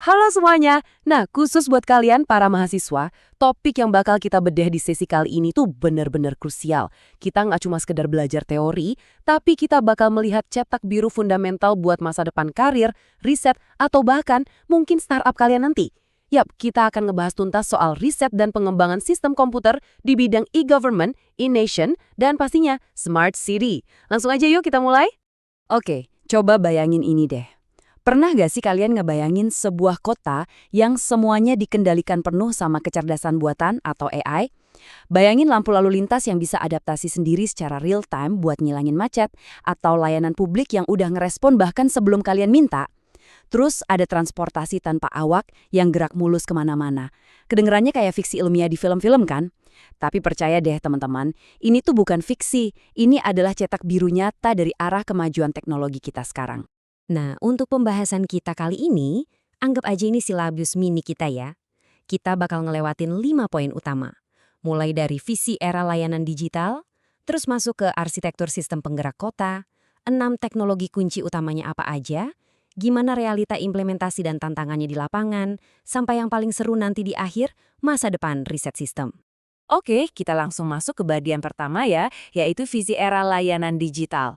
Halo semuanya. Nah, khusus buat kalian para mahasiswa, topik yang bakal kita bedah di sesi kali ini tuh bener-bener krusial. Kita nggak cuma sekedar belajar teori, tapi kita bakal melihat cetak biru fundamental buat masa depan karir, riset, atau bahkan mungkin startup kalian nanti. Yap, kita akan ngebahas tuntas soal riset dan pengembangan sistem komputer di bidang e-government, e-nation, dan pastinya smart city. Langsung aja yuk kita mulai. Oke, coba bayangin ini deh. Pernah gak sih kalian ngebayangin sebuah kota yang semuanya dikendalikan penuh sama kecerdasan buatan atau AI? Bayangin lampu lalu lintas yang bisa adaptasi sendiri secara real time buat ngilangin macet, atau layanan publik yang udah ngerespon bahkan sebelum kalian minta. Terus ada transportasi tanpa awak yang gerak mulus kemana-mana. Kedengerannya kayak fiksi ilmiah di film-film kan? Tapi percaya deh teman-teman, ini tuh bukan fiksi, ini adalah cetak biru nyata dari arah kemajuan teknologi kita sekarang. Nah, untuk pembahasan kita kali ini, anggap aja ini silabus mini kita ya. Kita bakal ngelewatin 5 poin utama. Mulai dari visi era layanan digital, terus masuk ke arsitektur sistem penggerak kota, 6 teknologi kunci utamanya apa aja, gimana realita implementasi dan tantangannya di lapangan, sampai yang paling seru nanti di akhir, masa depan riset sistem. Oke, kita langsung masuk ke bagian pertama ya, yaitu visi era layanan digital.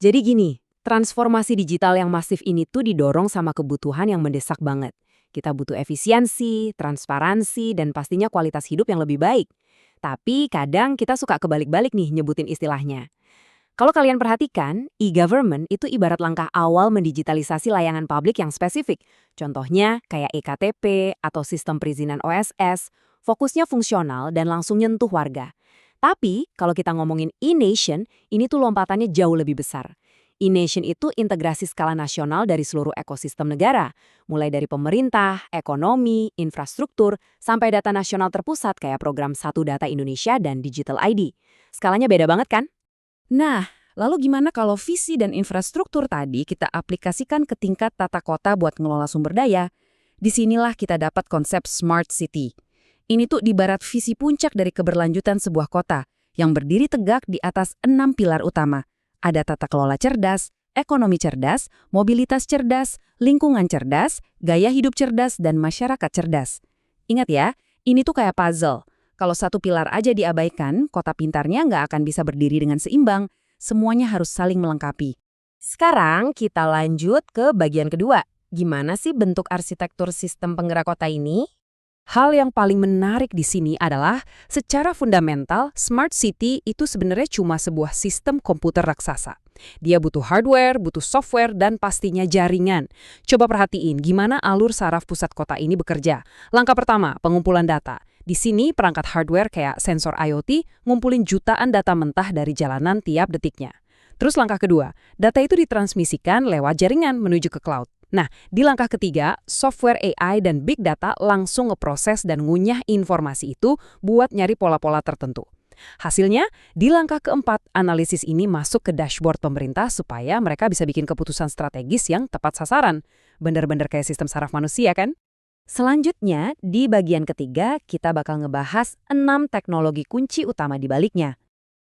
Jadi gini, transformasi digital yang masif ini tuh didorong sama kebutuhan yang mendesak banget. Kita butuh efisiensi, transparansi, dan pastinya kualitas hidup yang lebih baik. Tapi kadang kita suka kebalik-balik nih nyebutin istilahnya. Kalau kalian perhatikan, e-government itu ibarat langkah awal mendigitalisasi layanan publik yang spesifik. Contohnya kayak eKTP atau sistem perizinan OSS, fokusnya fungsional dan langsung nyentuh warga. Tapi kalau kita ngomongin e-nation, ini tuh lompatannya jauh lebih besar. E-nation itu integrasi skala nasional dari seluruh ekosistem negara, mulai dari pemerintah, ekonomi, infrastruktur, sampai data nasional terpusat kayak program Satu Data Indonesia dan Digital ID. Skalanya beda banget kan? Nah, lalu gimana kalau visi dan infrastruktur tadi kita aplikasikan ke tingkat tata kota buat ngelola sumber daya? Disinilah kita dapat konsep smart city. Ini tuh ibarat visi puncak dari keberlanjutan sebuah kota yang berdiri tegak di atas 6 pilar utama. Ada tata kelola cerdas, ekonomi cerdas, mobilitas cerdas, lingkungan cerdas, gaya hidup cerdas, dan masyarakat cerdas. Ingat ya, ini tuh kayak puzzle. Kalau satu pilar aja diabaikan, kota pintarnya nggak akan bisa berdiri dengan seimbang. Semuanya harus saling melengkapi. Sekarang kita lanjut ke bagian kedua. Gimana sih bentuk arsitektur sistem penggerak kota ini? Hal yang paling menarik di sini adalah, secara fundamental, smart city itu sebenarnya cuma sebuah sistem komputer raksasa. Dia butuh hardware, butuh software, dan pastinya jaringan. Coba perhatiin gimana alur saraf pusat kota ini bekerja. Langkah pertama, pengumpulan data. Di sini perangkat hardware kayak sensor IoT ngumpulin jutaan data mentah dari jalanan tiap detiknya. Terus langkah kedua, data itu ditransmisikan lewat jaringan menuju ke cloud. Nah, di langkah ketiga, software AI dan big data langsung ngeproses dan ngunyah informasi itu buat nyari pola-pola tertentu. Hasilnya, di langkah keempat, analisis ini masuk ke dashboard pemerintah supaya mereka bisa bikin keputusan strategis yang tepat sasaran. Bener-bener kayak sistem saraf manusia kan? Selanjutnya, di bagian ketiga, kita bakal ngebahas 6 teknologi kunci utama di baliknya.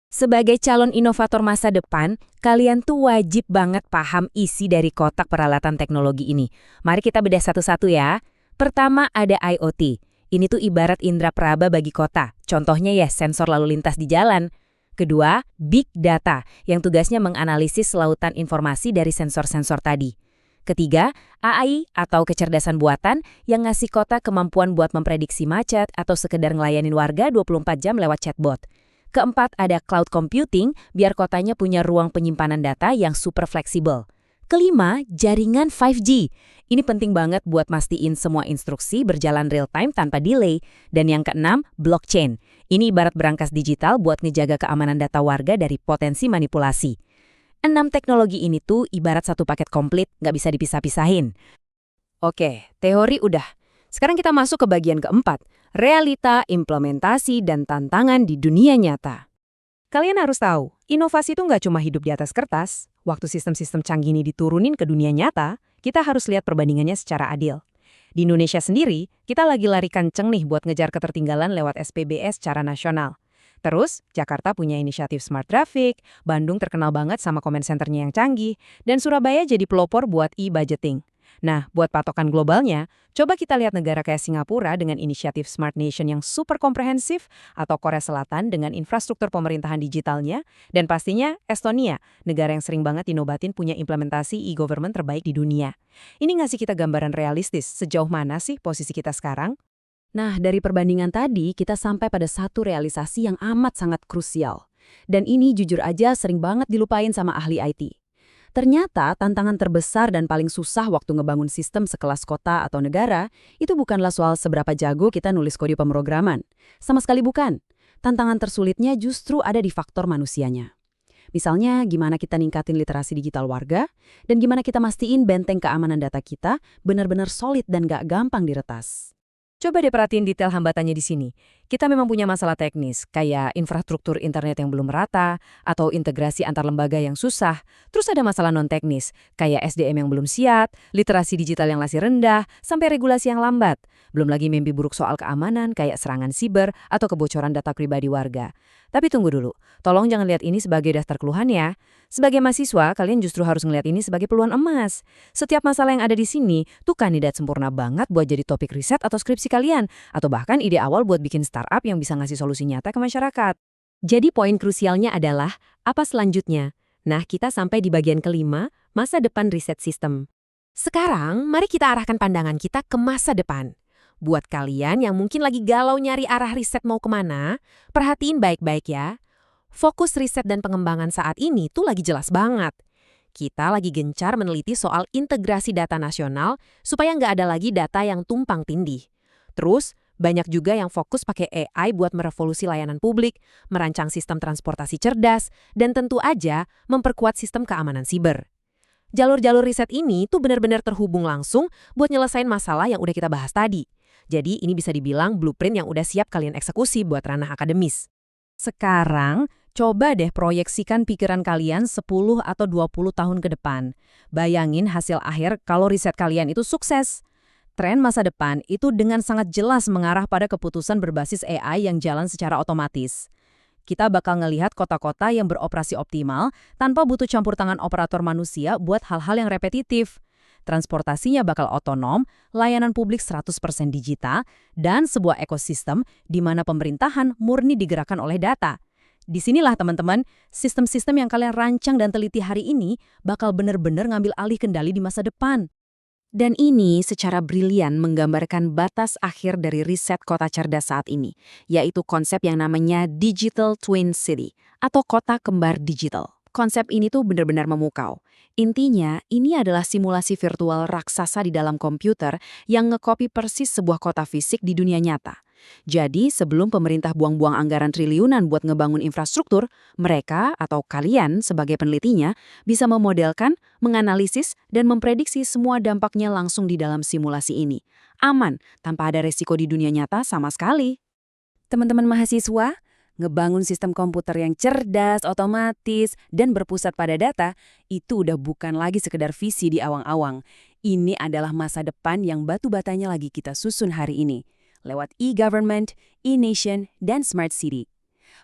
Sebagai calon inovator masa depan, kalian tuh wajib banget paham isi dari kotak peralatan teknologi ini. Mari kita bedah satu-satu ya. Pertama ada IoT. Ini tuh ibarat indera peraba bagi kota. Contohnya ya sensor lalu lintas di jalan. Kedua, Big Data, yang tugasnya menganalisis lautan informasi dari sensor-sensor tadi. Ketiga, AI atau kecerdasan buatan yang ngasih kota kemampuan buat memprediksi macet atau sekedar ngelayanin warga 24 jam lewat chatbot. Keempat, ada cloud computing, biar kotanya punya ruang penyimpanan data yang super fleksibel. Kelima, jaringan 5G. Ini penting banget buat mastiin semua instruksi berjalan real time tanpa delay. Dan yang keenam, blockchain. Ini ibarat berangkas digital buat ngejaga keamanan data warga dari potensi manipulasi. 6 teknologi ini tuh ibarat satu paket komplit, nggak bisa dipisah-pisahin. Oke, teori udah. Sekarang kita masuk ke bagian keempat, realita, implementasi, dan tantangan di dunia nyata. Kalian harus tahu, inovasi itu nggak cuma hidup di atas kertas. Waktu sistem-sistem canggih ini diturunin ke dunia nyata, kita harus lihat perbandingannya secara adil. Di Indonesia sendiri, kita lagi lari kenceng nih buat ngejar ketertinggalan lewat SPBS secara nasional. Terus, Jakarta punya inisiatif Smart Traffic, Bandung terkenal banget sama comment centernya yang canggih, dan Surabaya jadi pelopor buat e-budgeting. Nah, buat patokan globalnya, coba kita lihat negara kayak Singapura dengan inisiatif Smart Nation yang super komprehensif, atau Korea Selatan dengan infrastruktur pemerintahan digitalnya, dan pastinya Estonia, negara yang sering banget inovatin punya implementasi e-government terbaik di dunia. Ini ngasih kita gambaran realistis sejauh mana sih posisi kita sekarang? Nah, dari perbandingan tadi, kita sampai pada satu realisasi yang amat sangat krusial. Dan ini jujur aja sering banget dilupain sama ahli IT. Ternyata tantangan terbesar dan paling susah waktu ngebangun sistem sekelas kota atau negara itu bukanlah soal seberapa jago kita nulis kode pemrograman. Sama sekali bukan. Tantangan tersulitnya justru ada di faktor manusianya. Misalnya, gimana kita ningkatin literasi digital warga, dan gimana kita mastiin benteng keamanan data kita benar-benar solid dan gak gampang diretas. Coba deh perhatiin detail hambatannya di sini. Kita memang punya masalah teknis, kayak infrastruktur internet yang belum merata, atau integrasi antar lembaga yang susah. Terus ada masalah non-teknis, kayak SDM yang belum siap, literasi digital yang masih rendah, sampai regulasi yang lambat. Belum lagi mimpi buruk soal keamanan, kayak serangan siber atau kebocoran data pribadi warga. Tapi tunggu dulu, tolong jangan lihat ini sebagai daftar keluhan ya. Sebagai mahasiswa, kalian justru harus ngelihat ini sebagai peluang emas. Setiap masalah yang ada di sini tuh kandidat sempurna banget buat jadi topik riset atau skripsi kalian, atau bahkan ide awal buat bikin startup yang bisa ngasih solusi nyata ke masyarakat. Jadi poin krusialnya adalah, apa selanjutnya? Nah, kita sampai di bagian kelima, masa depan riset sistem. Sekarang, mari kita arahkan pandangan kita ke masa depan. Buat kalian yang mungkin lagi galau nyari arah riset mau kemana, perhatiin baik-baik ya. Fokus riset dan pengembangan saat ini tuh lagi jelas banget. Kita lagi gencar meneliti soal integrasi data nasional supaya nggak ada lagi data yang tumpang tindih. Terus, banyak juga yang fokus pakai AI buat merevolusi layanan publik, merancang sistem transportasi cerdas, dan tentu aja memperkuat sistem keamanan siber. Jalur-jalur riset ini tuh benar-benar terhubung langsung buat nyelesain masalah yang udah kita bahas tadi. Jadi ini bisa dibilang blueprint yang udah siap kalian eksekusi buat ranah akademis. Sekarang, coba deh proyeksikan pikiran kalian 10 atau 20 tahun ke depan. Bayangin hasil akhir kalau riset kalian itu sukses. Tren masa depan itu dengan sangat jelas mengarah pada keputusan berbasis AI yang jalan secara otomatis. Kita bakal ngelihat kota-kota yang beroperasi optimal tanpa butuh campur tangan operator manusia buat hal-hal yang repetitif. Transportasinya bakal otonom, layanan publik 100% digital, dan sebuah ekosistem di mana pemerintahan murni digerakkan oleh data. Disinilah teman-teman, sistem-sistem yang kalian rancang dan teliti hari ini bakal benar-benar ngambil alih kendali di masa depan. Dan ini secara brilian menggambarkan batas akhir dari riset kota cerdas saat ini, yaitu konsep yang namanya Digital Twin City, atau kota kembar digital. Konsep ini tuh benar-benar memukau. Intinya, ini adalah simulasi virtual raksasa di dalam komputer yang nge-copy persis sebuah kota fisik di dunia nyata. Jadi, sebelum pemerintah buang-buang anggaran triliunan buat ngebangun infrastruktur, mereka atau kalian sebagai penelitinya bisa memodelkan, menganalisis, dan memprediksi semua dampaknya langsung di dalam simulasi ini. Aman, tanpa ada resiko di dunia nyata sama sekali. Teman-teman mahasiswa, ngebangun sistem komputer yang cerdas, otomatis, dan berpusat pada data, itu udah bukan lagi sekedar visi di awang-awang. Ini adalah masa depan yang batu-batanya lagi kita susun hari ini. Lewat e-government, e-nation, dan smart city.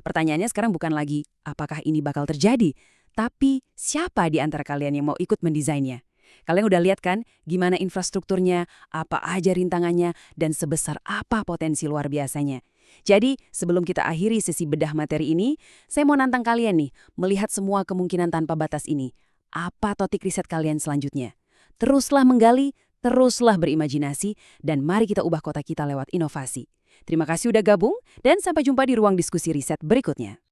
Pertanyaannya sekarang bukan lagi, apakah ini bakal terjadi? Tapi, siapa di antara kalian yang mau ikut mendesainnya? Kalian udah lihat kan gimana infrastrukturnya, apa aja rintangannya, dan sebesar apa potensi luar biasanya. Jadi, sebelum kita akhiri sesi bedah materi ini, saya mau nantang kalian nih, melihat semua kemungkinan tanpa batas ini. Apa topik riset kalian selanjutnya? Teruslah menggali, teruslah berimajinasi, dan mari kita ubah kota kita lewat inovasi. Terima kasih udah gabung, dan sampai jumpa di ruang diskusi riset berikutnya.